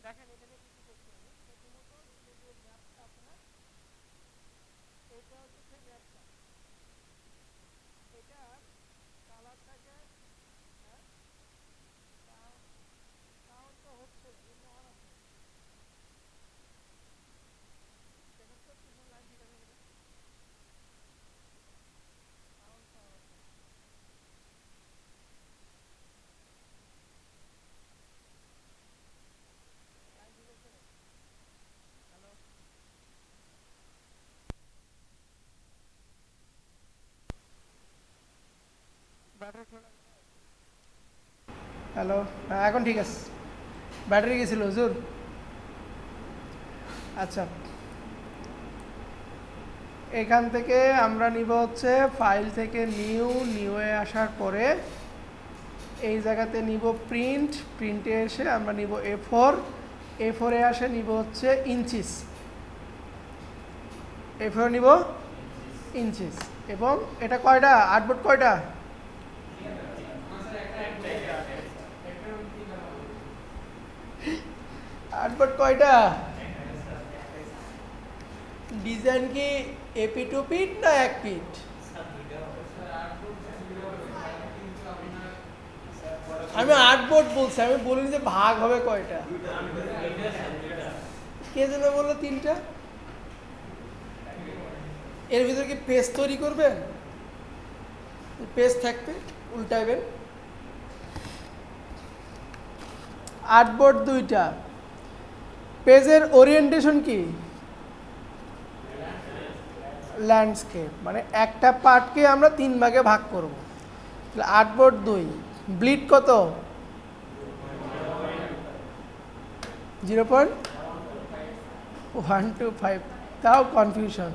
দেখেন এখানে কিছু করতে হবে প্রথমত এই যে ম্যাপটা আপনার এটা হচ্ছে সেই ম্যাপটা এটার কালারটাকে হ্যাঁ সাউন্ড তো হচ্ছে এমনি অন আছে দেখেন তো পিছন লাইন ঠিক আছে কিনা সাউন্ড পাওয়া আছে লাইন ঠিক আছে হ্যালো ব্যাটারি খোলা হ্যালো হ্যাঁ এখন ঠিক আছে ব্যাটারি গেছিল হুজুর আচ্ছা এখান থেকে আমরা নিব হচ্ছে ফাইল থেকে নিউয়ে আসার পরে এই জায়গাতে নিব প্রিন্টে এসে আমরা নিব এ4 এ আসে নিব হচ্ছে ইঞ্চিস এ4 নিব ইঞ্চিস এবং এটা কয়টা আর্টবোর্ড কয়টা আর্টবোর্ড কয়টা ডিজাইন কি এপি টু পিট না এক পিট আমি আর্টবোর্ড বলছি আমি বলিনি যে ভাগ হবে কয়টা কে যেন বললো তিনটা এর ভিতরে কি পেজ তৈরি করবেন পেজ থাকবে উল্টাইবেন আর্টবোর্ড দুইটা পেজের ওরিয়েন্টেশন কি ল্যান্ডস্কেপ মানে একটা পার্টকে আমরা 3 ভাগে ভাগ করব তাহলে আর্টবোর্ড 2 ব্লিড কত 0.125 তাও কনফিউশন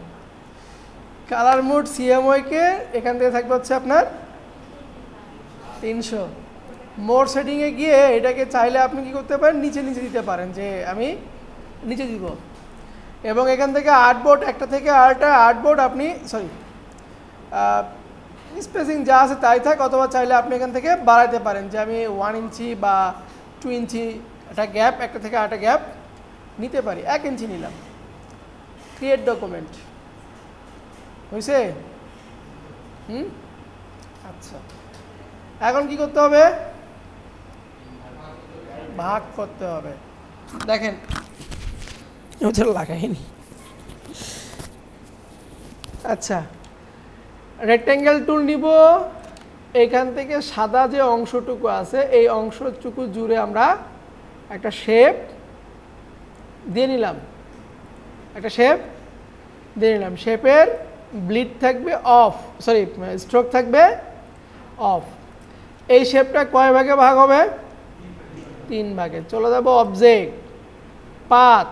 কালার মোড সিএমওয়াই কে এখান থেকে থাকবে হচ্ছে আপনার 300 মোর সেটিংয়ে গিয়ে এটাকে চাইলে আপনি কি করতে পারেন নিচে দিতে পারেন যে আমি নিচে দিব এবং এখান থেকে আর্টবোর্ড একটা থেকে আরেকটা আর্টবোর্ড আপনি সরি স্পেসিং যা আছে তাই থাক অথবা চাইলে আপনি এখান থেকে বাড়াইতে পারেন যে আমি 1 ইঞ্চি বা 2 ইঞ্চি একটা গ্যাপ একটা থেকে আরেকটা গ্যাপ নিতে পারি 1 ইঞ্চি নিলাম ক্রিয়েট ডকুমেন্ট হয়েছে আচ্ছা এখন কি করতে হবে ভাগ করতে হবে দেখেন ওটা লাগাইনি আচ্ছা রেক্ট্যাঙ্গেল টুল নিব এইখান থেকে সাদা যে অংশটুকু আছে এই অংশটুকু জুড়ে আমরা একটা শেপ দিয়ে নিলাম শেপের ব্লিড থাকবে অফ সরি স্ট্রোক থাকবে অফ এই শেপটা কয় ভাগে ভাগ হবে 3 ভাগে চলে যাব object path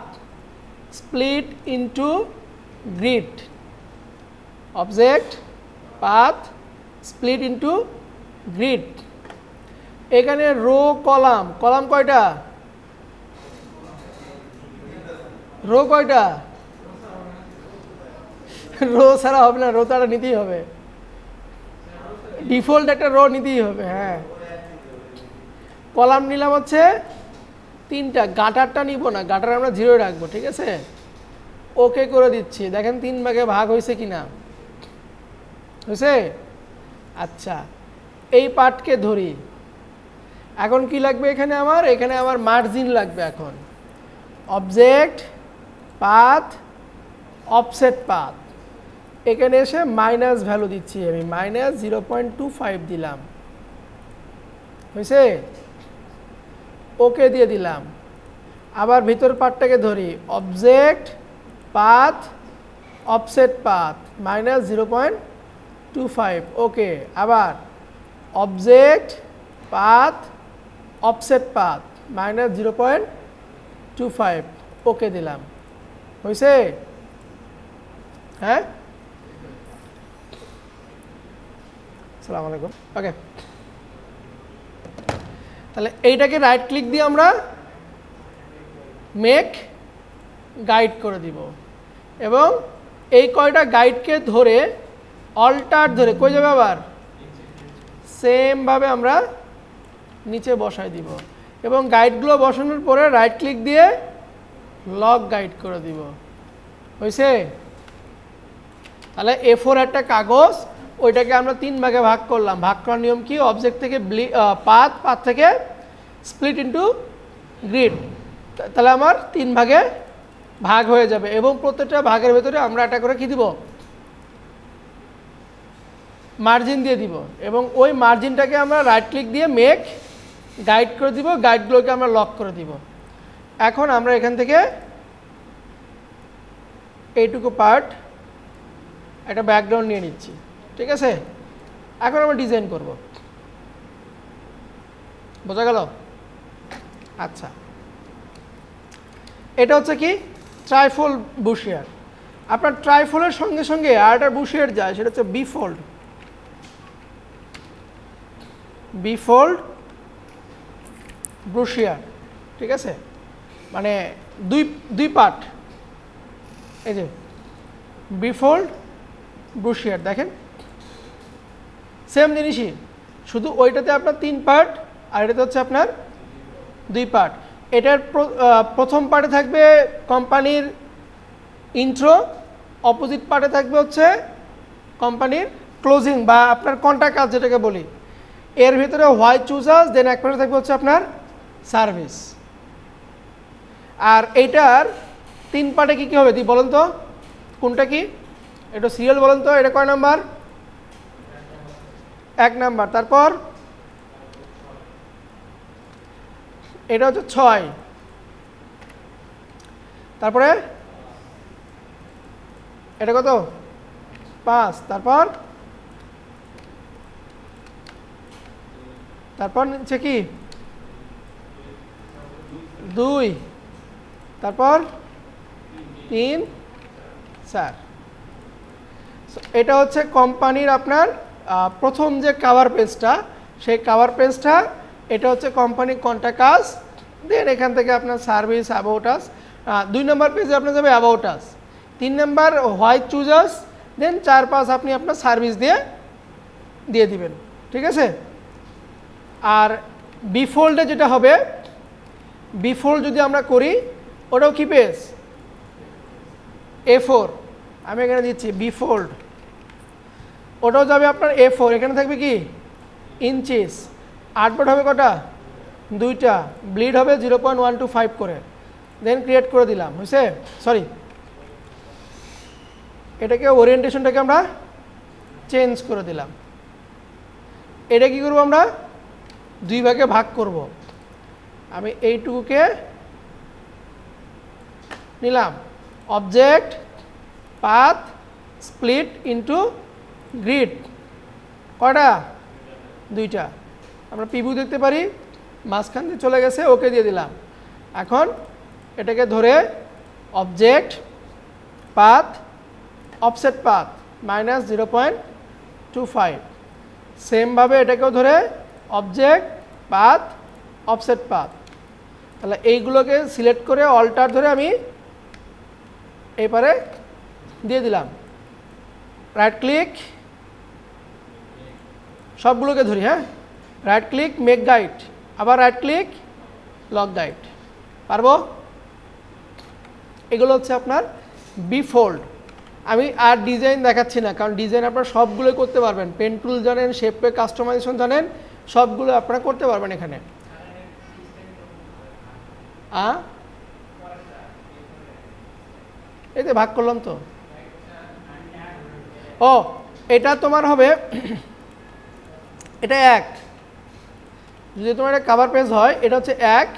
split into grid object path split into grid এখানে রো কলাম কয়টা রো কয়টা রো ছাড়া হবে না রো তারা নিতেই হবে ডিফল্ট একটা রো নিতেই হবে হ্যাঁ কলাম নিলাম হচ্ছে 3টা গাটারটা নিব না গাটার আমরা 0 রাখবো ঠিক আছে ওকে করে দিচ্ছি দেখেন 3 ভাগে ভাগ হয়েছে কিনা হয়েছে আচ্ছা এই পার্টকে ধরি এখন কি লাগবে এখানে আমার মার্জিন লাগবে এখন অবজেক্ট পাথ অফসেট পাথ এখানে এসে মাইনাস ভ্যালু দিচ্ছি আমি -0.25 দিলাম হয়েছে ওকে দিয়ে দিলাম আবার ভিতর পার্টটাকে ধরি অবজেক্ট পাথ অফসেট পাথ -0.25 ওকে আবার অবজেক্ট পাথ অফসেট পাথ -0.25 ওকে দিলাম হয়েছে হ্যাঁ আসসালামু আলাইকুম ওকে তাহলে এইটাকে রাইট ক্লিক দিয়ে আমরা মেক গাইড করে দিব এবং এই কয়টা গাইডকে ধরে অল্টার ধরে কই যাবে আবার সেম ভাবে আমরা নিচে বসাই দিব এবং গাইডগুলো বসানোর পরে রাইট ক্লিক দিয়ে লক গাইড করে দিব। হয়েছে? তাহলে A4 একটা কাগজ, ওইটাকে আমরা 3 ভাগে ভাগ করলাম। ভাগ করার নিয়ম কি? অবজেক্ট থেকে পাথ থেকে স্প্লিট ইনটু গ্রিড। তাহলে আমার 3 ভাগে ভাগ হয়ে যাবে এবং প্রত্যেকটা ভাগের ভেতরে আমরা একটা করে কি দিব? মার্জিন দিয়ে দিব এবং ওই মার্জিনটাকে আমরা রাইট ক্লিক দিয়ে মেক গাইড করে দিব, গাইডগুলোকে আমরা লক করে দিব। এখন আমরা এখান থেকে এইটুকু পার্ট একটা ব্যাকগ্রাউন্ড নিয়ে নিচ্ছি, ঠিক আছে? এখন আমরা ডিজাইন করব। বোঝা গেল? আচ্ছা, এটা হচ্ছে কি ট্রাইফোল বুশিয়ার। আপনার ট্রাইফোলের সঙ্গে সঙ্গে আর একটা বুশিয়ার যায়, সেটা হচ্ছে বিফোল্ড। বিফোল্ড ব্রুশিয়ার, ঠিক আছে? মানে দুই পার্ট। এই যে বিফোল্ড ব্রুশিয়ার, দেখেন সেম জিনিসই, শুধু ওইটাতে আপনার 3 পার্ট আর এটাতে হচ্ছে আপনার 2 পার্ট। এটার প্রথম পার্টে থাকবে কোম্পানির ইন্ট্রো, অপোজিট পার্টে থাকবে হচ্ছে কোম্পানির ক্লোজিং বা আপনার কন্ট্যাক্ট কাজ যেটাকে বলি। এর ভিতরে হোয়াই চুজ আস, দেন এক পাশে থাকবে হচ্ছে আপনার সার্ভিস। আর এইটার 3 পার্টে কী কী হবে দি বলেন তো? কোনটা কি? এটা সিরিয়াল বলেন তো, এটা কয় নাম্বার? 1 নাম্বার। তারপর এটা হচ্ছে 6, তারপরে এটা কত? 5, তারপর নিচে কি 2, তারপর 3, 4। এটা হচ্ছে কোম্পানির আপনার প্রথম যে কাভার পেজটা, সেই কাভার পেজটা এটা হচ্ছে কোম্পানির কন্ট্যাক্ট আস, দেন এখান থেকে আপনার সার্ভিস, অ্যাবাউট আস। 2 নম্বর পেজে আপনার যাবে about us, 3 number why choose us, then 4-5 আপনি আপনার সার্ভিস দিয়ে দিবেন, ঠিক আছে? আর বিফোল্ডে যেটা হবে, বিফোল্ড যদি আমরা করি, ওটাও কি পেজ? A4। আমি এখানে দিচ্ছি বিফোল্ড, ওটাও যাবে আপনার A4। এখানে থাকবে কি ইঞ্চিস, আউটপুট হবে কটা? 2টা, ব্লিড হবে 0.125 করে, দেন ক্রিয়েট করে দিলাম। হয়েছে? সরি, এটাকে ওরিয়েন্টেশনটাকে আমরা চেঞ্জ করে দিলাম। এটা কি করব? আমরা 2 ভাগে ভাগ করব। আমি এইটুকুকে নিলাম, object path split into grid, কয়টা? 2টা। আমরা পিভিউ দেখতে পারি, মাঝখান দিয়ে চলে গেছে, ওকে দিয়ে দিলাম। এখন এটাকে ধরে অবজেক্ট পাথ অফসেট পাথ -0.25, সেমভাবে এটাকেও ধরে অবজেক্ট পাথ অফসেট পাথ। তাহলে এইগুলোকে সিলেক্ট করে অল্টার ধরে আমি এবারে দিয়ে দিলাম, রাইট ক্লিক, সবগুলোকে ধরি, হ্যাঁ, রাইট ক্লিক মেক গাইড, আবার রাইট ক্লিক লক গাইড। পারবো? এগুলো হচ্ছে আপনার বিফোল্ড। আমি আর ডিজাইন দেখাচ্ছি না, কারণ ডিজাইন আপনারা সবগুলো করতে পারবেন। পেন টুল জানেন, শেপে কাস্টমাইজেশন জানেন, সবগুলো আপনারা করতে পারবেন এখানে। এই যে ভাগ করলাম তো। ও, এটা তোমার হবে, এটা 1। যদি তোমার এটা কাভার পেজ হয়, এটা হচ্ছে 1,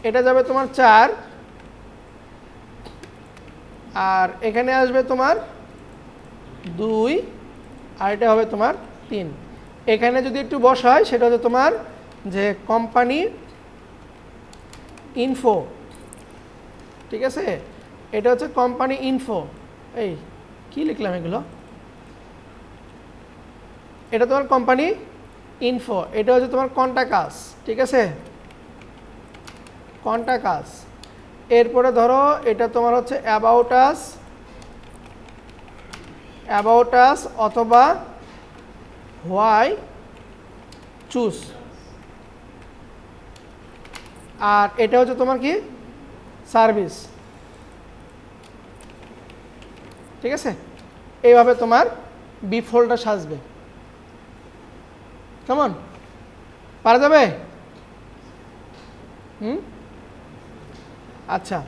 এটা যাবে তোমার 4, আর এখানে আসবে তোমার 2, আর এটা হবে তোমার 3। এখানে যদি একটু বসায়, সেটা হচ্ছে তোমার যে কোম্পানি ইনফো, ঠিক আছে? এটা হচ্ছে কোম্পানি ইনফো। এই কি লিখলাম এগুলো? এটা তোমার কোম্পানি ইনফো, এটা হচ্ছে তোমার কন্ট্যাক্ট আস, ঠিক আছে? Contact us. এরপরে ধরো এটা তোমার হচ্ছে অ্যাবাউট আস অথবা হোয়াই চুজ, আর এটা হচ্ছে তোমার কি সার্ভিস, ঠিক আছে। এইভাবে তোমার বি ফোল্ডার সাজবে, কেমন পারা যাবে? আচ্ছা,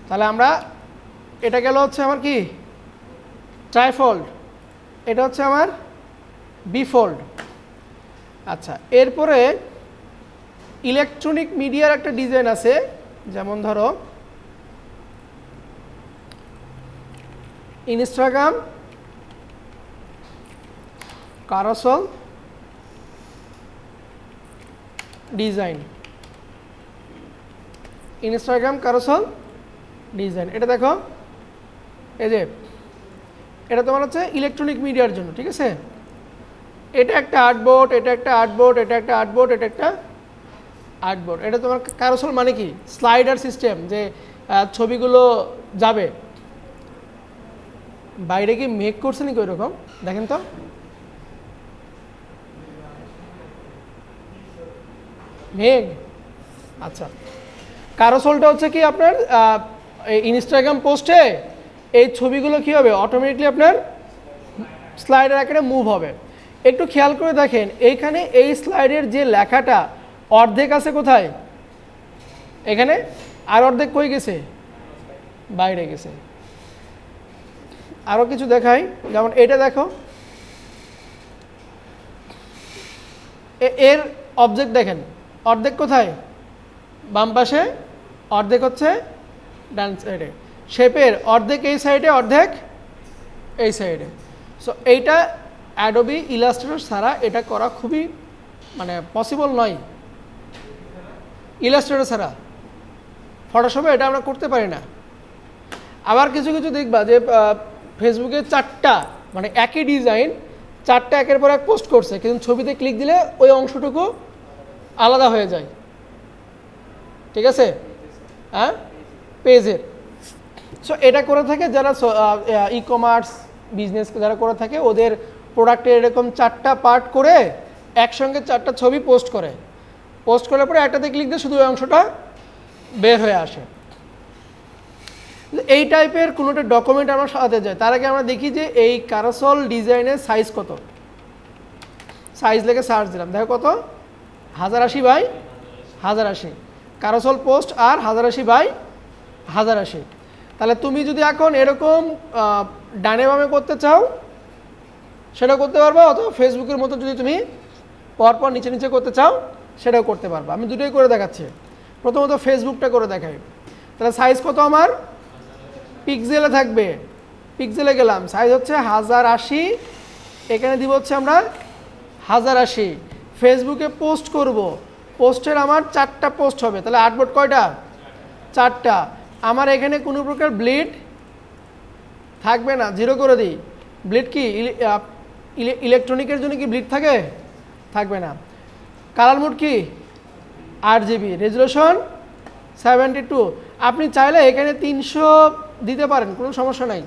তাহলে আমরা এটা গেল হচ্ছে আমার কি ট্রাইফোল্ড, এটা হচ্ছে আমার বিফোল্ড। আচ্ছা, এরপরে ইলেকট্রনিক মিডিয়ার একটা ডিজাইন আছে, যেমন ধরো ইনস্টাগ্রাম কারোসেল ডিজাইন, ইনস্টাগ্রাম কারোসেল ডিজাইন। এটা দেখো, এই যে এটা তোমার হচ্ছে ইলেকট্রনিক মিডিয়ার জন্য, ঠিক আছে। এটা একটা আর্টবোর্ড, এটা একটা আর্টবোর্ড, এটা একটা আর্টবোর্ড, এটা একটা আর্টবোর্ড। এটা তোমার কারোসেল মানে কি স্লাইডার সিস্টেম, যে ছবিগুলো যাবে। বাইরে কি মেঘ করছে নাকি ওই রকম দেখেন তো? মেঘ, আচ্ছা। কারোসেলটা হচ্ছে কি আপনার ইনস্টাগ্রাম পোস্টে এই ছবিগুলো কি হবে, অটোমেটিকলি আপনার স্লাইডের আকারে মুভ হবে। একটু খেয়াল করে দেখেন, এইখানে এই স্লাইডের যে লেখাটা অর্ধেক আছে কোথায়, এখানে, আর অর্ধেক কই গেছে, বাইরে গেছে। আরও কিছু দেখাই, যেমন এটা দেখো, এর অবজেক্ট দেখেন, অর্ধেক কোথায়, বাম পাশে, অর্ধেক হচ্ছে ডান সাইডে। শেপের অর্ধেক এই সাইডে, অর্ধেক এই সাইডে। সো এইটা অ্যাডোবি ইলাস্ট্রেটর ছাড়া এটা করা খুবই মানে পসিবল নয়। ইলাস্ট্রেটর ছাড়া ফটোশপে এটা আমরা করতে পারি না। আবার কিছু কিছু দেখবা যে ফেসবুকে চারটা মানে একই ডিজাইন চারটা একের পর এক পোস্ট করছে, কিন্তু ছবিতে ক্লিক দিলে ওই অংশটুকু আলাদা হয়ে যায়, ঠিক আছে, হ্যাঁ, পেজের। সো এটা করে থাকে যারা ই কমার্স বিজনেস যারা করে থাকে, ওদের প্রোডাক্টের এরকম চারটা পার্ট করে একসঙ্গে চারটা ছবি পোস্ট করে, পোস্ট করার পরে একটাতে ক্লিক দিয়ে শুধু ওই অংশটা বের হয়ে আসে। এই টাইপের কোনো একটা ডকুমেন্ট আমরা সাজাতে যাই, তার আগে আমরা দেখি যে এই কারোসেল ডিজাইনের সাইজ কত। সাইজ লেগে সার্চ দিলাম, দেখো কত, 1080 বাই 1080। কারোসেল পোস্ট আর 1080 বাই 1080। তাহলে তুমি যদি এখন এরকম ডানে বামে করতে চাও সেটা করতে পারবা, অথবা ফেসবুকের মতো যদি তুমি পরপর নিচে নিচে করতে চাও সেটাও করতে পারবা। আমি দুটোই করে দেখাচ্ছি। প্রথমত ফেসবুকটা করে দেখাই। তাহলে সাইজ কত আমার, পিক্সেলে থাকবে, পিক্সেলে গেলাম, সাইজ হচ্ছে 1080, এখানে দিব হচ্ছে আমরা 1080। ফেসবুকে পোস্ট করব, পোস্টের আমার 4টা পোস্ট হবে, তাহলে আর্টবোর্ড কয়টা, 4টা। আমার এখানে কোনো প্রকার ব্লিড থাকবে না, 0 করে দিই। ব্লিড কি ইলেকট্রনিকের জন্য কি ব্লিড থাকে, থাকবে না। কালার মোড কি RGB, রেজুলেশন 72। আপনি চাইলে এখানে 300 দিতে পারেন, কোনো সমস্যা নাই,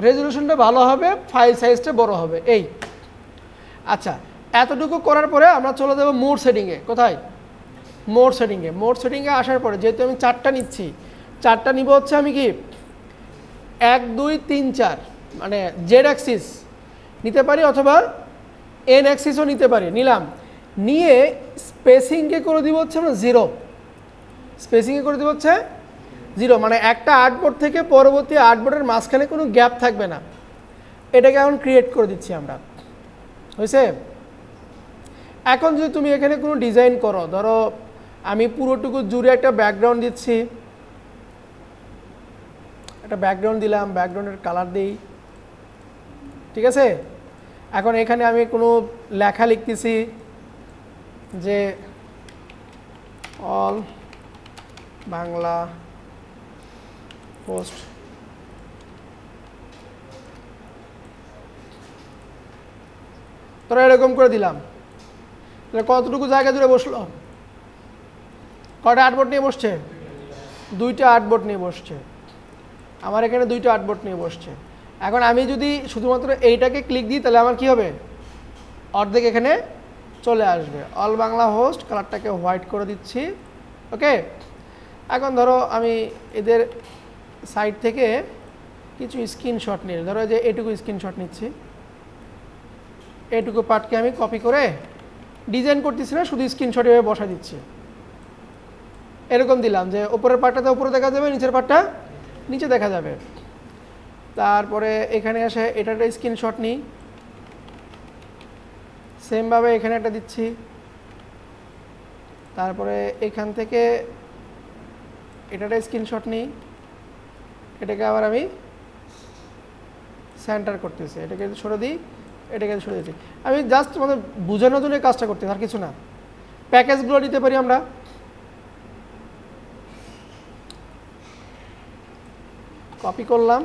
রেজুলেশনটা ভালো হবে, ফাইল সাইজটা বড় হবে। এই আচ্ছা, এতটুকু করার পরে আমরা চলে যাব মোড সেটিংয়ে। কোথায়, মোড সেটিংয়ে। মোড সেটিংয়ে আসার পরে যেহেতু আমি 4টা নিচ্ছি, 4টা নিব হচ্ছে আমি কি 1 2 3 4 মানে জেড অ্যাক্সিস নিতে পারি অথবা এন অ্যাক্সিসও নিতে পারি। নিলাম, নিয়ে স্পেসিংকে করে দিব হচ্ছে আমরা 0, স্পেসিংয়ে করে দিব হচ্ছে 0, মানে একটা আর্টবোর্ড থেকে পরবর্তী আর্টবোর্ডের মাঝখানে কোনো গ্যাপ থাকবে না। এটাকে এখন ক্রিয়েট করে দিচ্ছি আমরা, হয়েছে। এখন যদি তুমি এখানে কোনো ডিজাইন করো, ধরো আমি পুরোটুকু জুড়ে একটা ব্যাকগ্রাউন্ড দিচ্ছি, একটা ব্যাকগ্রাউন্ড দিলাম, ব্যাকগ্রাউন্ডের কালার দিই, ঠিক আছে। এখন এখানে আমি কোনো লেখা লিখতেছি যে অল বাংলা পোস্ট, তোরা এরকম করে দিলাম। তাহলে কতটুকু জায়গা জুড়ে বসলো, কয়টা আর্টবোর্ড নিয়ে বসছে, 2টা আর্টবোর্ড নিয়ে বসছে। আমার এখানে 2টা আর্টবোর্ড নিয়ে বসছে। এখন আমি যদি শুধুমাত্র এইটাকে ক্লিক দিই তাহলে আমার কি হবে, অর্ধেক এখানে চলে আসবে। অল বাংলা হোস্ট, কালারটাকে হোয়াইট করে দিচ্ছি, ওকে, এখন ধরো আমি এদের সাইড থেকে কিছু স্ক্রিনশট নিয়ে, ধরো যে এটুকু স্ক্রিনশট নিচ্ছি, এটুকু পার্টকে আমি কপি করে ডিজাইন করতেছি না, শুধু স্ক্রিনশট এভাবে বসা দিচ্ছি। এরকম দিলাম যে উপরের পার্টটাতে উপরে দেখা যাবে, নিচের পার্টটা নিচে দেখা যাবে। তারপরে এখানে এসে এটা একটা স্ক্রিনশট নিই, সেমভাবে এখানে একটা দিচ্ছি। তারপরে এখান থেকে এটা একটা স্ক্রিনশট নিই, এটাকে আবার আমি সেন্টার করতেছি, এটাকে সরে দিই, এটাকে সরে দিচ্ছি। আমি জাস্ট মানে বোঝানোর জন্য কাজটা করতেছি, আর কিছু না। প্যাকেজগুলো নিতে পারি আমরা, কপি করলাম,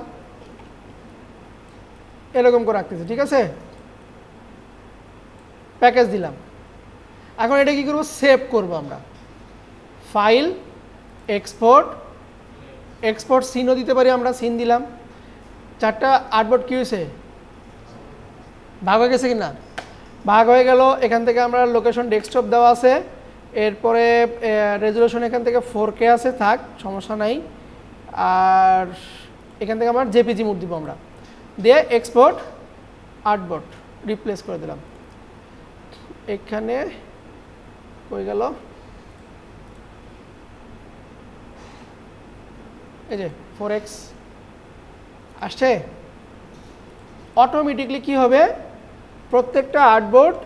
এরকম করে রাখতেছি, ঠিক আছে। প্যাকেজ দিলাম। এখন এটা কি করব, সেভ করব আমরা। ফাইল, এক্সপোর্ট, এক্সপোর্ট সিনও দিতে পারি আমরা, সিন দিলাম। 4টা আর্টবোর্ড কি হয়েছে, ভাগ হয়ে গেছে কিনা, ভাগ হয়ে গেল। এখান থেকে আমরা লোকেশন ডেস্কটপ দেওয়া আছে, এরপরে রেজুলেশন এখান থেকে 4K আছে, থাক সমস্যা নাই। আর এখান থেকে আমার জেপিজি মুড দিব আমরা, দিয়ে এক্সপোর্ট আর্টবোর্ড রিপ্লেস করে দিলাম। এখানে হয়ে গেল, এই যে 4x আসছে। অটোমেটিকলি কি হবে, প্রত্যেকটা আর্টবোর্ড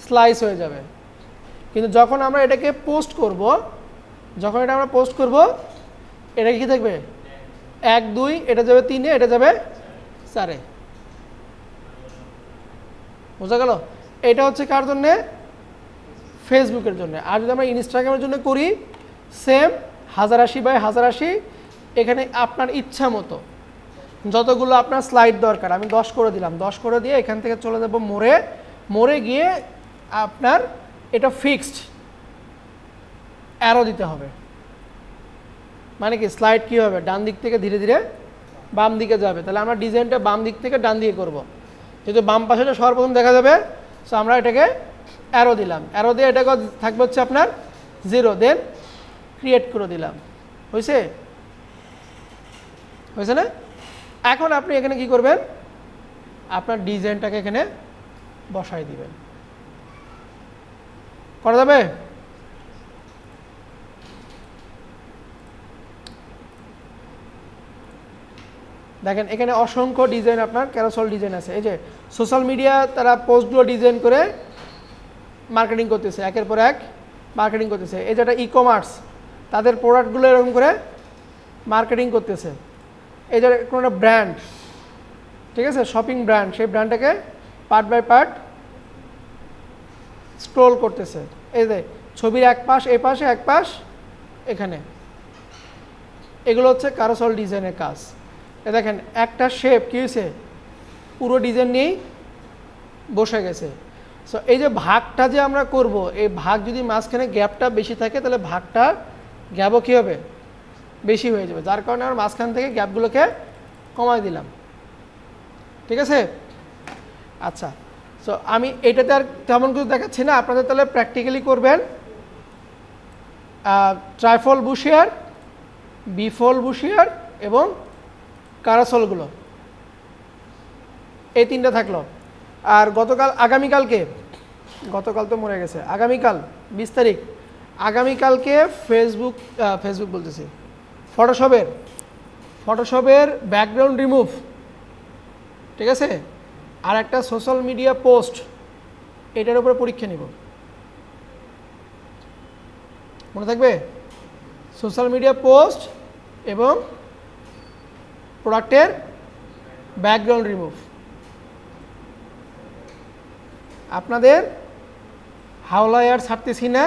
স্লাইস হয়ে যাবে। কিন্তু যখন আমরা এটাকে পোস্ট করব, যখন এটা আমরা পোস্ট করব, এটা কি থাকবে 1 2, এটা যাবে 3-এ, এটা যাবে 4-এ। বোঝা গেল? এটা হচ্ছে কার জন্য, ফেসবুকের জন্য। আর যদি আমরা ইনস্টাগ্রামের জন্য করি, সেম 1080x1080, এখানে আপনার ইচ্ছা মতো যতগুলো আপনার স্লাইড দরকার, আমি 10 করে দিলাম। 10 করে দিয়ে এখান থেকে চলে যাব মোড়ে, মোড়ে গিয়ে আপনার এটা ফিক্সড অ্যারো দিতে হবে। মানে কি, স্লাইড কি হবে, ডান দিক থেকে ধীরে ধীরে বাম দিকে যাবে। তাহলে আমরা ডিজাইনটা বাম দিক থেকে ডান দিকে করব, যেহেতু বাম পাশেটা সর্বপ্রথম দেখা যাবে। সো আমরা এটাকে অ্যারো দিলাম, অ্যারো দিয়ে এটাকে থাকবে হচ্ছে আপনার 0, দেন ক্রিয়েট করে দিলাম। হয়েছে? হয়েছে না? এখন আপনি এখানে কি করবেন, আপনার ডিজাইনটাকে এখানে বসাই দিবেন। করা যাবে? দেখেন এখানে অসংখ্য ডিজাইন, আপনার ক্যারোসেল ডিজাইন আছে। এই যে সোশ্যাল মিডিয়া তারা পোস্টগুলো ডিজাইন করে মার্কেটিং করতেছে, একের পর এক মার্কেটিং করতেছে। এই যেটা ই কমার্স, তাদের প্রোডাক্টগুলো এরকম করে মার্কেটিং করতেছে। এই যে কোনো একটা ব্র্যান্ড, ঠিক আছে, শপিং ব্র্যান্ড, সেই ব্র্যান্ডটাকে পার্ট বাই পার্ট স্ক্রোল করতেছে। এই যে ছবির এক পাশ এই পাশে, এক পাশ এখানে, এগুলো হচ্ছে ক্যারোসেল ডিজাইনের কাজ। এ দেখেন একটা শেপ কি হয়েছে, পুরো ডিজাইন নিয়েই বসে গেছে। সো এই যে ভাগটা যে আমরা করব, এই ভাগ যদি মাঝখানে গ্যাপটা বেশি থাকে, তাহলে ভাগটা গ্যাপও কী হবে, বেশি হয়ে যাবে। যার কারণে আমরা মাঝখান থেকে গ্যাপগুলোকে কমাই দিলাম। ঠিক আছে? আচ্ছা, সো আমি এটাতে আর তেমন কিছু দেখাচ্ছি না, আপনাদের তাহলে প্র্যাকটিক্যালি করবেন। ট্রাইফল বুশিয়ার, বিফল বুশিয়ার এবং ক্যারোসেলগুলো, এই 3টা থাকলো। আর আগামীকালকে, গতকাল তো মরে গেছে, আগামীকাল 20 তারিখ, আগামীকালকে ফেসবুক বলতেছি, ফটোশপের ব্যাকগ্রাউন্ড রিমুভ, ঠিক আছে, আর একটা সোশ্যাল মিডিয়া পোস্ট, এটার উপরে পরীক্ষা নিব। মনে থাকবে? সোশ্যাল মিডিয়া পোস্ট এবং প্রোডাক্টের ব্যাকগ্রাউন্ড রিমুভ। আপনাদের হাওলায় আর ছাড়তেছি না,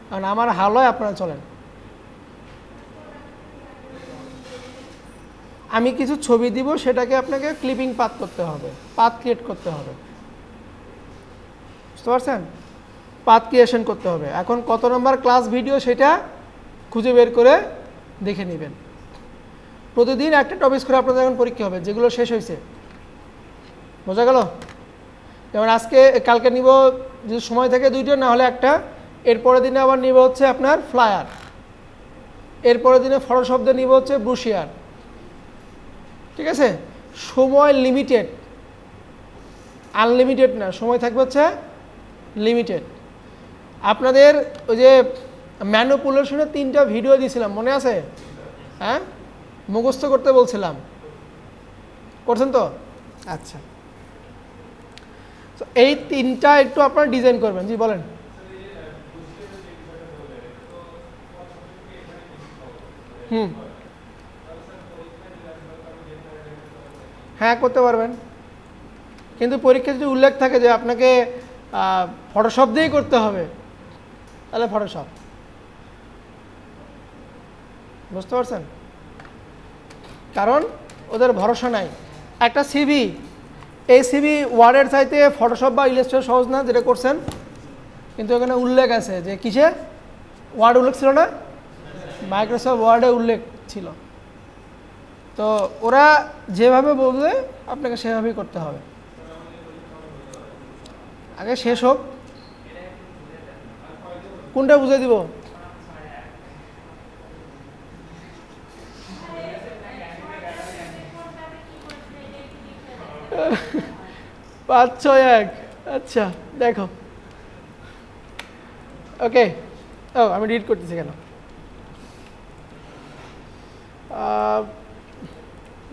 কারণ আমার হাওলায় আপনারা চলেন। আমি কিছু ছবি দিব, সেটাকে আপনাকে ক্লিপিং পাথ করতে হবে, পাথ ক্রিয়েট করতে হবে। বুঝতে পারছেন? পাথ ক্রিয়েশন করতে হবে। এখন কত নম্বর ক্লাস ভিডিও সেটা খুঁজে বের করে দেখে নেবেন। প্রতিদিন একটা টপিক করে আপনাদের এখন পরীক্ষা হবে, যেগুলো শেষ হয়েছে। বোঝা গেল? যেমন কালকে নিব, যদি সময় থাকে 2টা, না হলে একটা, এরপরের দিনে আবার নিব হচ্ছে আপনার ফ্লায়ার, এরপরের দিনে ফটোশপে নিব হচ্ছে ব্রুশিয়ার। ঠিক আছে, সময় লিমিটেড, আনলিমিটেড না, সময় থাকবে হচ্ছে লিমিটেড। আপনাদের ওই যে ম্যানিপুলেশনের 3টা ভিডিও দিয়েছিলাম, মনে আছে? হ্যাঁ, মুখস্থ করতে বলছিলাম, করছেন তো? আচ্ছা, তো এই 3টা একটু আপনারা ডিজাইন করবেন। জি বলেন। হুম, হ্যাঁ করতে পারবেন, কিন্তু পরীক্ষায় যদি উল্লেখ থাকে যে আপনাকে ফটোশপ দিয়েই করতে হবে, তাহলে ফটোশপ। বুঝতে পারছেন? কারণ ওদের ভরসা নাই। একটা সিভি, এই সিভি ওয়ার্ডের চাইতে ফটোশপ বা ইলাস্ট্রেটর সহজ না, যেটা করছেন, কিন্তু এখানে উল্লেখ আছে যে কিসে, ওয়ার্ড উল্লেখ ছিল না, মাইক্রোসফট ওয়ার্ডে উল্লেখ ছিল। তো ওরা যেভাবে বলবে আপনাকে সেভাবেই করতে হবে। আগে শেষ হোক। কোনটা বুঝে দিব? পাঁচ ছয় এক, আচ্ছা দেখো। ওকে, ও আমি ডিলিট করতেছি কেন?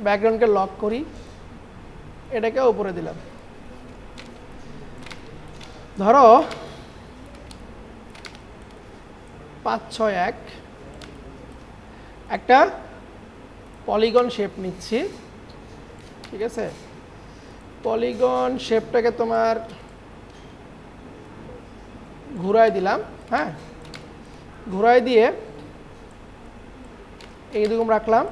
ব্যাকগ্রাউন্ডকে লক করি, এটাকে উপরে দিলাম। ধরো 5 6 1 একটা পলিগন শেপ নিচ্ছি। ঠিক আছে, পলিগন শেপটাকে তোমার ঘুরাই দিলাম। হ্যাঁ, ঘুরাই দিয়ে এইরকম রাখলাম।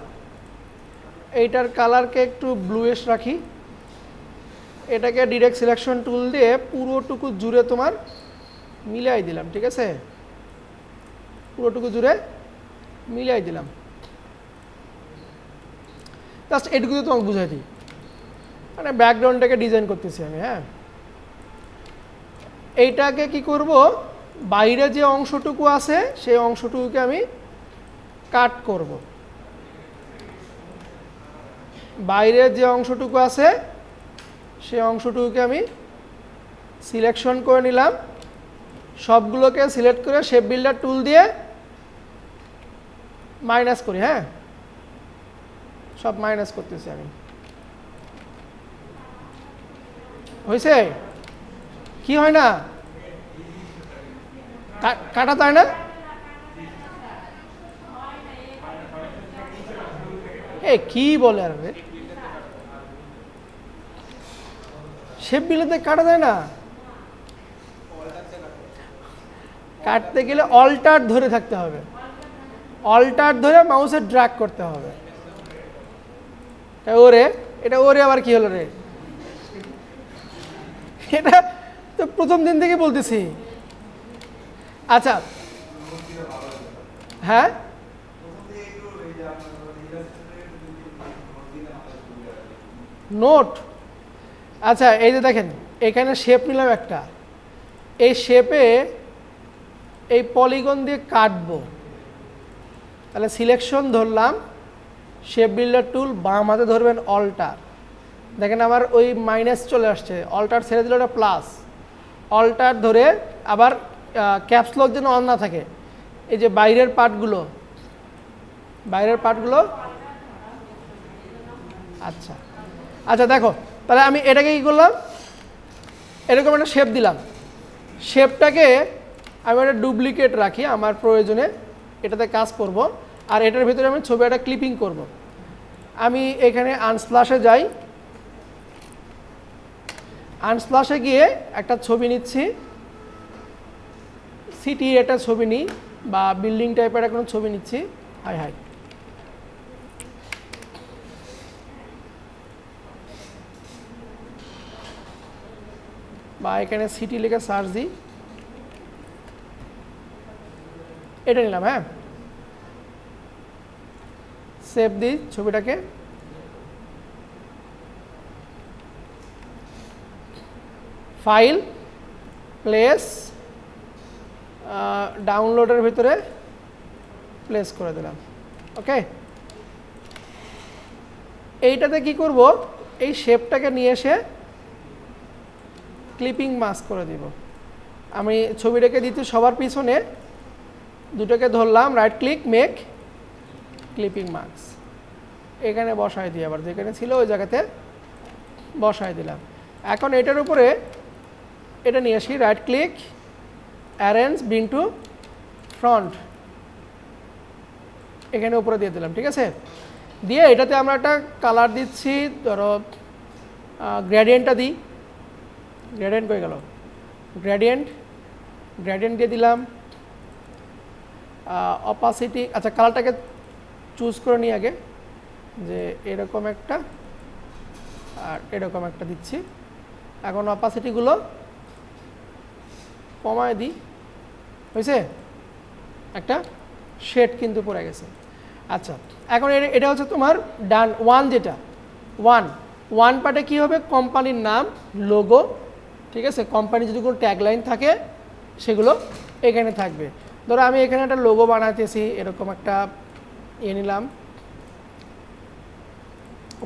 এইটার কালারকে একটু ব্লুইশ রাখি। এটাকে ডিরেক্ট সিলেকশন টুল দিয়ে পুরোটুকু জুড়ে তোমার মিলাই দিলাম। ঠিক আছে, পুরোটুকু জুড়ে মিলাই দিলাম। জাস্ট এটুকু দিয়ে তোমাকে বুঝাই দিই, মানে ব্যাকগ্রাউন্ডটাকে ডিজাইন করতেছি আমি। হ্যাঁ, এইটাকে কি করব, বাইরে যে অংশটুকু আছে সেই অংশটুকুকে আমি কাট করব। বাইরে যে অংশটুকু আছে সেই অংশটুকুকে আমি সিলেকশন করে নিলাম। সবগুলোকে সিলেক্ট করে শেপ বিল্ডার টুল দিয়ে মাইনাস করি। হ্যাঁ, সব মাইনাস করতেছি আমি। হয়েছে? কি হয় না, কাটা তাই না? এ কি বলে, আর শেপ বিল্ডারতে কাটা যায় না? কাটতে গেলে অল্টার ধরে থাকতে হবে, অল্টার ধরে মাউসে ড্র্যাগ করতে হবে। ওরে, এটা ওরে আবার কি হলো রে? এটা তো প্রথম দিন থেকে বলতেছি। আচ্ছা, হ্যাঁ নোট, আচ্ছা এই যে দেখেন এখানে শেপ নিলাম একটা, এই শেপে এই পলিগন দিয়ে কাটবো। তাহলে সিলেকশন ধরলাম, শেপ বিল্ডার টুল, বাম হাতে ধরবেন অল্টার। দেখেন আমার ওই মাইনাস চলে আসছে, অল্টার ছেড়ে দিলে ওটা প্লাস। অল্টার ধরে আবার ক্যাপস লক যেন অন না থাকে, এই যে বাইরের পার্টগুলো, বাইরের পার্টগুলো। আচ্ছা আচ্ছা, দেখো তাহলে আমি এটাকে কী করলাম, এরকম একটা শেপ দিলাম। শেপটাকে আমি একটা ডুপ্লিকেট রাখি আমার প্রয়োজনে, এটাতে কাজ করব। আর এটার ভিতরে আমি ছবি একটা ক্লিপিং করব। আমি এখানে আনস্প্লাশে যাই, আনস্প্লাশে গিয়ে একটা ছবি নিচ্ছি, সিটির একটা ছবি নিই বা বিল্ডিং টাইপের একটা ছবি নিচ্ছি। হাই হাই, বা এখানে সিটি লিখে সার্চ দিই, এটা নিলাম। হ্যাঁ, সেভ দিই ছবিটাকে। ফাইল, প্লেস, ডাউনলোডের ভিতরে প্লেস করে দিলাম। ওকে, এইটাতে কি করব, এই শেপটাকে নিয়ে এসে ক্লিপিং মাস্ক করে দিব। আমি ছবিটাকে দিচ্ছি সবার পিছনে, দুটোকে ধরলাম, right click, make clipping mask, এখানে বসাই দিই, আবার যেখানে ছিল ওই জায়গাতে বসাই দিলাম। এখন এটার উপরে এটা নিয়ে আসি, right click, arrange, bring to front, এখানে উপরে দিয়ে দিলাম। ঠিক আছে, দিয়ে এটাতে আমরা একটা কালার দিচ্ছি, ধরো গ্রেডিয়েন্টটা দিই। গ্রেডিয়েন্ট হয়ে গেল, গ্রেডিয়েন্ট দিয়ে দিলাম। অপাসিটি, আচ্ছা কালারটাকে চুজ করে নিই আগে, যে এরকম একটা আর এরকম একটা দিচ্ছি। এখন অপাসিটিগুলো কমায় দিই, হয়েছে, একটা শেড কিন্তু পড়ে গেছে। আচ্ছা, এখন এটা হচ্ছে তোমার ডান ওয়ান, যেটা ওয়ান পার্টে কী হবে, কোম্পানির নাম, লোগো, ঠিক আছে, কোম্পানি যদি কোনো ট্যাগলাইন থাকে সেগুলো এখানে থাকবে। ধরো আমি এখানে একটা লোগো বানাতেছি, এরকম একটা নিলাম,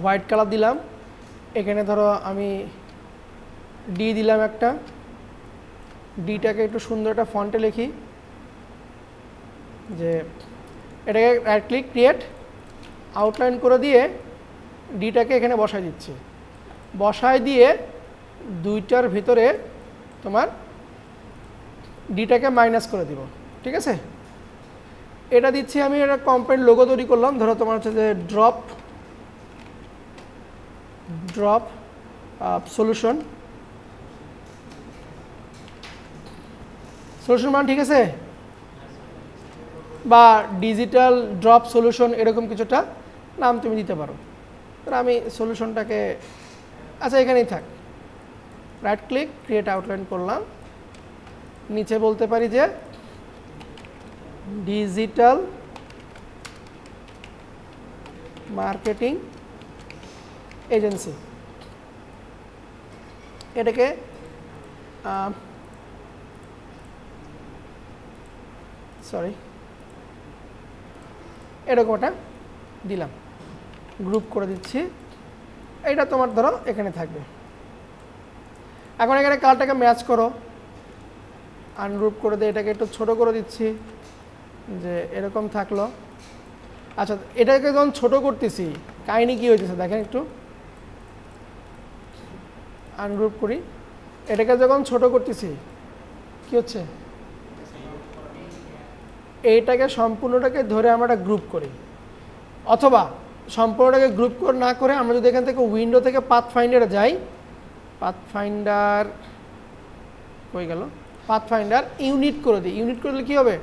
হোয়াইট কালার দিলাম, এখানে ধরো আমি ডি দিলাম একটা, ডিটাকে একটু সুন্দর একটা ফন্টে লিখি, যে এটাকে রাইট ক্লিক, ক্রিয়েট আউটলাইন করে দিয়ে ডিটাকে এখানে বসাই দিচ্ছি। বসাই দিয়ে দুইটার ভিতরে তোমার ডিটাকে মাইনাস করে দিব। ঠিক আছে, এটা দিচ্ছি আমি, একটা কোম্পানির লোগো তৈরি করলাম, ধরো তোমার হচ্ছে যে ড্রপ সলিউশন মান, ঠিক আছে, বা ডিজিটাল ড্রপ সলিউশন, এরকম কিছুটা নাম তুমি দিতে পারো। আমি সলিউশনটাকে, আচ্ছা এখানেই থাক, রাইট ক্লিক, ক্রিয়েট আউটলাইন করলাম, নিচে বলতে পারি যে ডিজিটাল মার্কেটিং এজেন্সি, এটাকে এরকম একটা দিলাম, গ্রুপ করে দিচ্ছি। এইটা তোমার ধরো এখানে থাকবে। এখন এখানে কালারটাকে ম্যাচ করো, আনগ্রুপ করে দিয়ে এটাকে একটু ছোট করে দিচ্ছি, যে এরকম থাকলো। আচ্ছা, এটাকে যখন ছোট করতেছি কাহিনী কি হইতেছে দেখেন একটু, আনগ্রুপ করি, এটাকে যখন ছোট করতেছি কি হচ্ছে, এইটাকে সম্পূর্ণটাকে ধরে আমরা একটা গ্রুপ করি, অথবা সম্পূর্ণটাকে গ্রুপ না করে আমরা যদি এখান থেকে উইন্ডো থেকে পাথ ফাইন্ডারে যাই, পাথ ফাইন্ডার হয়ে গেল, পাথ ফাইন্ডার ইউনিট করে দিই, ইউনিট করলে কি হবে,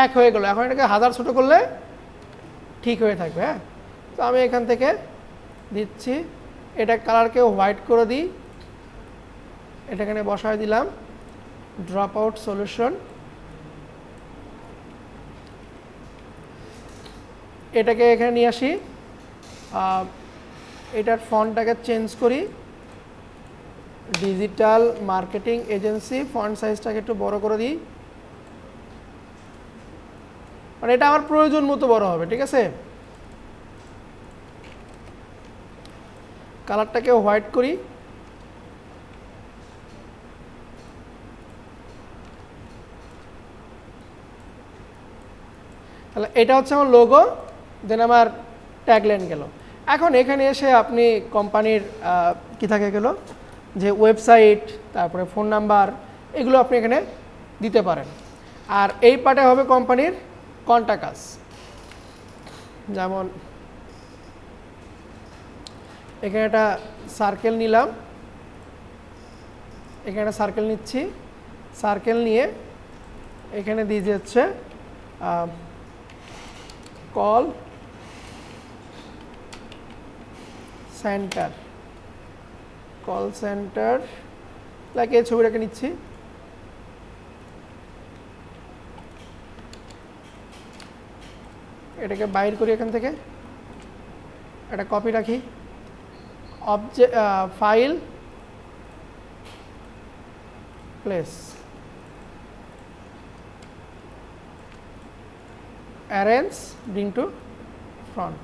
এক হয়ে গেল। এখন এটাকে 1000 ছোট করলে ঠিক হয়ে থাকবে। হ্যাঁ, তো আমি এখান থেকে দিচ্ছি, এটা কালারকে হোয়াইট করে দিই, এটা এখানে বসায় দিলাম, ড্রপ আউট সলিউশন, এটাকে এখানে নিয়ে আসি, এটার ফন্টটাকে চেঞ্জ করি, ডিজিটাল মার্কেটিং এজেন্সি, ফন্ট সাইজটাকে একটু বড় করে দিই, মানে এটা আমার প্রয়োজন মতো বড় হবে। ঠিক আছে, কালারটাকে হোয়াইট করি, তাহলে এটা হচ্ছে আমার লোগো, দেন আমার ট্যাগলাইন গেল। এখন এখানে এসে আপনি কোম্পানির কি থাকে গেল, যে ওয়েবসাইট, তারপরে ফোন নাম্বার, এগুলো আপনি এখানে দিতে পারেন। আর এই পার্টে হবে কোম্পানির কন্টাক্ট আস, যেমন এখানে একটা সার্কেল নিলাম, এখানে সার্কেল নিচ্ছি, সার্কেল নিয়ে এখানে দিয়ে যাচ্ছে কল সেন্টার, লাইক এই ছবিটাকে নিচ্ছি, এটাকে বাইর করি, এখান থেকে একটা কপি রাখি, file place, arrange bring to front,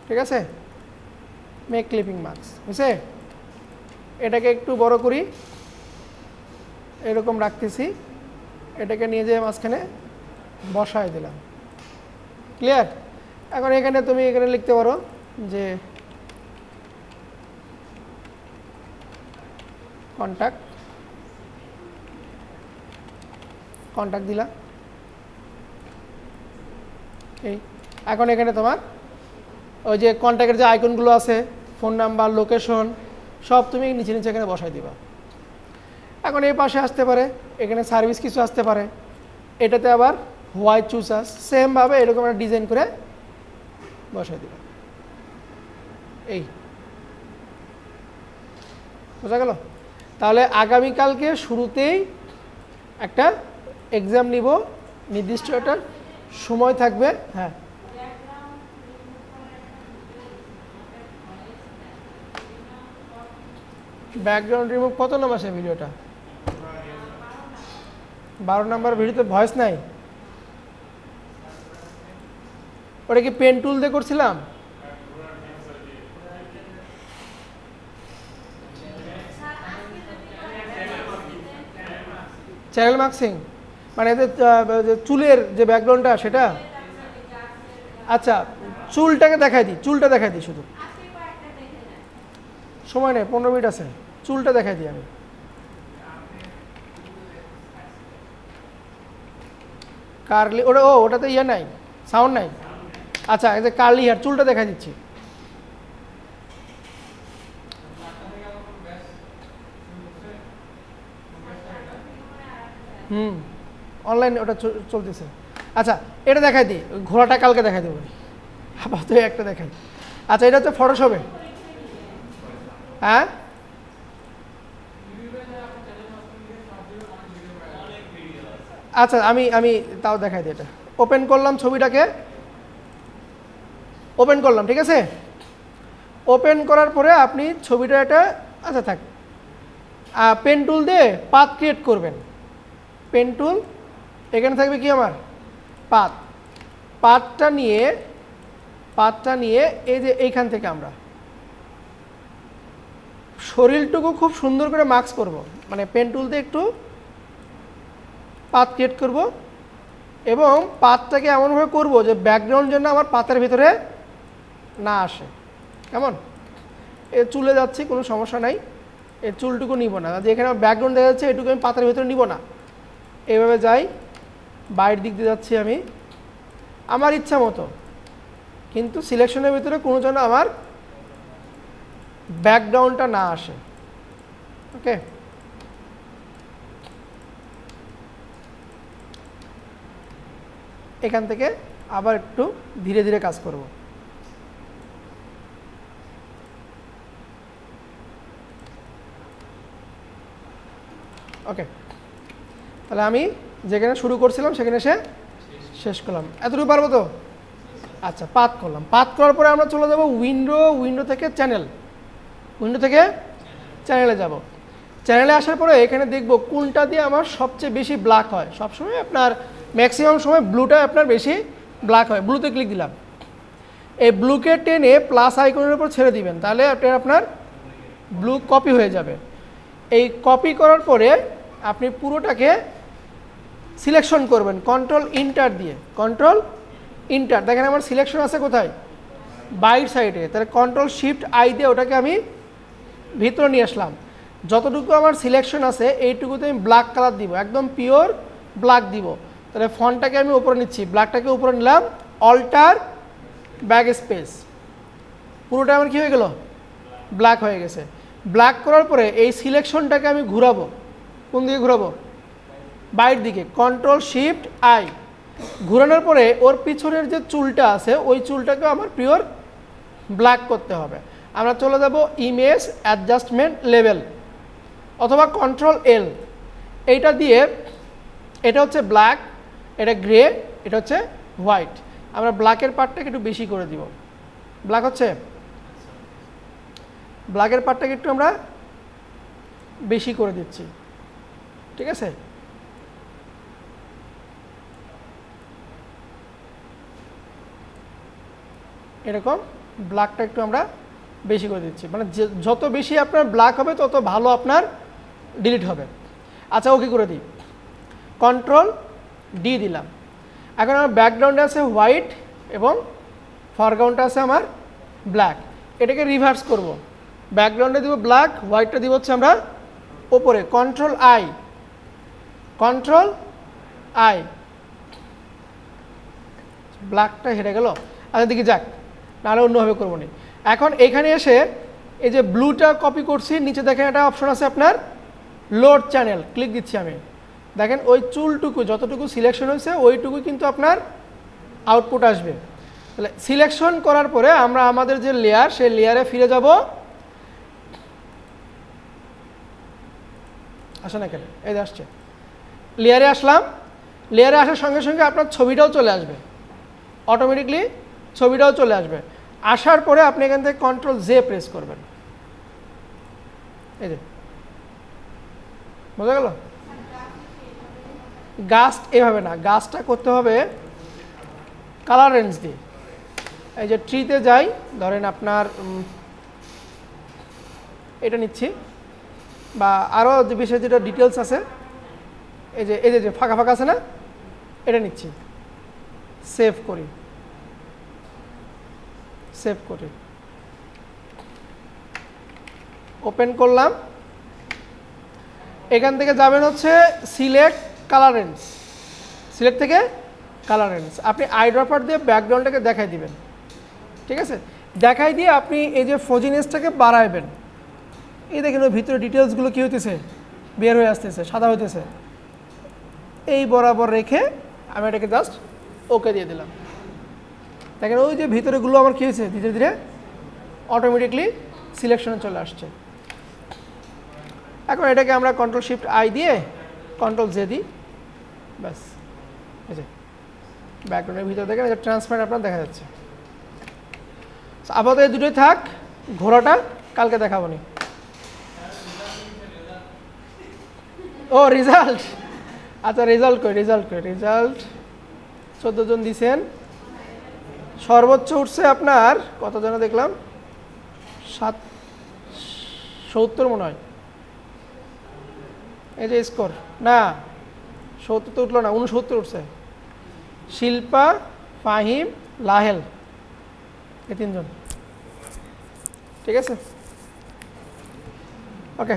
ঠিক আছে, মেক ক্লিপিং মার্কস, বুঝছে? এটাকে একটু বড় করি, এরকম রাখতেছি, এটাকে নিয়ে যেয়ে মাঝখানে বসায় দিলাম, ক্লিয়ার? এখন এখানে তুমি এখানে লিখতে পারো যে কন্ট্যাক্ট, কন্ট্যাক্ট দিলা, এই এখন এখানে তোমার ওই যে কন্ট্যাক্টের যে আইকনগুলো আছে, ফোন নাম্বার, লোকেশন, সব তুমি নিচে নিচে এখানে বসাই দিবা। এখন এই পাশে আসতে পারে, এখানে সার্ভিস কিছু আসতে পারে, এটাতে আবার হোয়াই চুজ আস, সেমভাবে এরকম একটা ডিজাইন করে বসাই দিবা। এই বোঝা গেল? তাহলে আগামীকালকে শুরুতেই একটা এক্সাম নিব, নির্দিষ্ট একটা সময় থাকবে। হ্যাঁ, ব্যাকগ্রাউন্ড রিমুভ কত নাম আসে ভিডিওটা? 12 নম্বর ভিডিওতে ভয়েস নাই, ওটা কি পেন টুল দিয়ে করছিলাম? চ্যানেল মার্কসিং মানে এদের চুলের যে ব্যাকগ্রাউন্ডটা সেটা? আচ্ছা, চুলটাকে দেখাই দিই, চুলটা দেখাই দিই, শুধু সময় নেই, 15 মিনিট আছে, চুলটা দেখাই দিই আমি। কার্লি ওটা, ও ওটাতে ইয়ে নাই, সাউন্ড নাই। আচ্ছা, এই যে কার্লি হেয়ার, চুলটা দেখাই দিচ্ছি। অনলাইনে ওটা চলতেছে। আচ্ছা, এটা দেখাই দিই, ঘোড়াটা কালকে দেখাই দেবো, আপাতত একটা দেখাই। আচ্ছা, এটা হচ্ছে ফটোশপে। হ্যাঁ, আচ্ছা, আমি আমি তাও দেখাই দিই। এটা ওপেন করলাম, ছবিটাকে ওপেন করলাম, ঠিক আছে? ওপেন করার পরে আপনি ছবিটা এটা, আচ্ছা থাক, পেন টুল দিয়ে পাথ ক্রিয়েট করবেন। পেন টুল, এখানে থাকবে কি আমার পাথ, পাথটা নিয়ে এই যে এইখান থেকে আমরা শরীরটুকু খুব সুন্দর করে মার্কস করব, মানে পেন টুল দিয়ে একটু পাথ ক্রিয়েট করব, এবং পাথটাকে এমনভাবে করব যে ব্যাকগ্রাউন্ড যেন আমার পাতের ভিতরে না আসে। কেমন? এ চুলে যাচ্ছি, কোনো সমস্যা নাই, এর চুলটুকু নিব না, যে এখানে আমার ব্যাকগ্রাউন্ড দেখা যাচ্ছে এটুকু আমি পাতের ভিতরে নিব না। এইভাবে যাই, বাইরের দিক দিয়ে যাচ্ছি আমি আমার ইচ্ছা মতো, কিন্তু সিলেকশনের ভিতরে কোনো যেন আমার ব্যাকগ্রাউন্ডটা না আসে। ওকে, এখান থেকে আবার একটু ধীরে ধীরে কাজ করব। ওকে, তাহলে আমি যেখানে শুরু করছিলাম সেখানে এসে শেষ করলাম, এতটুকু পারবো তো? আচ্ছা, পাথ করলাম, পাথ করার পরে আমরা চলে যাব উইন্ডো থেকে চ্যানেল, উইন্ডো থেকে চ্যানেলে যাব। চ্যানেলে আসার পরে এখানে দেখব কোনটা দিয়ে আমার সবচেয়ে বেশি ব্ল্যাক হয়। সবসময় আপনার ম্যাক্সিমাম সময় ব্লুটা আপনার বেশি ব্ল্যাক হয়। ব্লুতে ক্লিক দিলাম, এই ব্লুকে টেনে প্লাস আইকনের উপর ছেড়ে দিবেন, তাহলে আপনার ব্লু কপি হয়ে যাবে। এই কপি করার পরে আপনি পুরোটাকে সিলেকশন করবেন কন্ট্রোল ইন্টার দিয়ে, কন্ট্রোল ইন্টার, দেখেন আমার সিলেকশন আছে কোথায়? বাইট সাইডে, তাহলে কন্ট্রোল শিফট আই দিয়ে ওটাকে আমি ভিতরে নিয়ে আসলাম। যতটুকু আমার সিলেকশন আছে এইটুকুতে আমি ব্ল্যাক কালার দিব, একদম পিওর ব্ল্যাক দিব। তাহলে ফন্টটাকে আমি উপরে নিচ্ছি, ব্ল্যাকটাকে উপরে নিলাম, অল্টার ব্যাক স্পেস, পুরোটা আমার কী হয়ে গেল? ব্ল্যাক হয়ে গেছে। ব্ল্যাক করার পরে এই সিলেকশনটাকে আমি ঘুরাবো, কোন দিকে ঘুরাবো? বাইরের দিকে, কন্ট্রোল শিফট আই, ঘুরানোর পরে ওর পিছনের যে চুলটা আছে ওই চুলটাকে আমার পিওর ব্ল্যাক করতে হবে। আমরা চলে যাব ইমেজ অ্যাডজাস্টমেন্ট লেভেল অথবা কন্ট্রোল এল, এইটা দিয়ে, এটা হচ্ছে ব্ল্যাক, এটা গ্রে, এটা হচ্ছে হোয়াইট। আমরা ব্ল্যাকের পার্টটাকে একটু বেশি করে দিব, ব্ল্যাক হচ্ছে, ব্ল্যাকের পার্টটাকে একটু আমরা বেশি করে দিচ্ছি, ঠিক আছে? এরকম ব্ল্যাকটা একটু আমরা বেশি করে দিচ্ছি, মানে যত বেশি আপনার ব্ল্যাক হবে তত ভালো আপনার ডিলিট হবে। আচ্ছা ওকে করে দিই, কন্ট্রোল ডি দিলাম। এখন আমার ব্যাকগ্রাউন্ডে আছে হোয়াইট এবং ফরগ্রাউন্ডে আছে আমার ব্ল্যাক, এটাকে রিভার্স করব। ব্যাকগ্রাউন্ডে দিব ব্ল্যাক, হোয়াইটটা দিব হচ্ছে আমরা ওপরে, কন্ট্রোল আই, কন্ট্রোল আই, ব্ল্যাকটা হেঁটে গেল। আচ্ছা দিকে যাক, নাহলে অন্যভাবে করবো না। এখন এখানে এসে এই যে ব্লুটা কপি করছি, নিচে দেখেন একটা অপশন আছে আপনার লোড চ্যানেল, ক্লিক দিচ্ছি আমি। দেখেন ওই চুলটুকু যতটুকু সিলেকশন হয়েছে ওইটুকু কিন্তু আপনার আউটপুট আসবে। তাহলে সিলেকশন করার পরে আমরা আমাদের যে লেয়ার, সেই লেয়ারে ফিরে যাব। আসে না কেন, এই যে আসছে, লেয়ারে আসলাম। লেয়ারে আসার সঙ্গে সঙ্গে আপনার ছবিটাও চলে আসবে, অটোমেটিকলি ছবিটাও চলে আসবে। আসার পরে আপনি এখান থেকে কন্ট্রোল জে প্রেস করবেন, এই যে বোঝা গেল। গাছটা এভাবে না, গাছটা করতে হবে কালার রেঞ্জ দিয়ে। এই যে ট্রিতে যাই, ধরেন আপনার এটা নিচ্ছি, বা আরও যে বিষয়ে যেটা ডিটেলস আছে, এই যে ফাঁকা ফাঁকা আছে না, এটা নিচ্ছি, সেভ করি, সেভ করি, ওপেন করলাম। এখান থেকে যাবেন হচ্ছে সিলেক্ট কালার রেঞ্জ, সিলেক্ট থেকে কালার রেঞ্জ আপনি আইড্রপার দিয়ে ব্যাকগ্রাউন্ডটাকে দেখাই দিবেন, ঠিক আছে। দেখাই দিয়ে আপনি এই যে ফজিনেসটাকে বাড়াইবেন। এই দেখেন ওই ভিতরে ডিটেলসগুলো কী হইতেছে, বের হয়ে আসতেছে, সাদা হইতেছে। এই বরাবর রেখে আমি এটাকে জাস্ট ওকে দিয়ে দিলাম। দেখেন ওই যে ভিতরেগুলো আমার কী হয়েছে, ধীরে ধীরে অটোমেটিকলি সিলেকশনে চলে আসছে। এখন এটাকে আমরা কন্ট্রোল শিফট আই দিয়ে কন্ট্রোল জে দিই, ব্যাস। এই যে ব্যাকগ্রাউন্ডের ভিতরে দেখেন এই যে ট্রান্সপারেন্ট আপনার দেখা যাচ্ছে। আপাতত এই দুটোই থাক, ঘোড়াটা কালকে দেখাবো নি। ও রেজাল্ট, আচ্ছা রেজাল্ট কই, রেজাল্ট কই, রেজাল্ট 14 জন দিছেন। সর্বোচ্চ উঠছে আপনার কত জন দেখলাম, 70 মনে হয়। এই যে স্কোর না 70 তো উঠলো না, 69 উঠছে। শিল্পা, ফাহিম, লাহেল, এই 3 জন, ঠিক আছে, ওকে।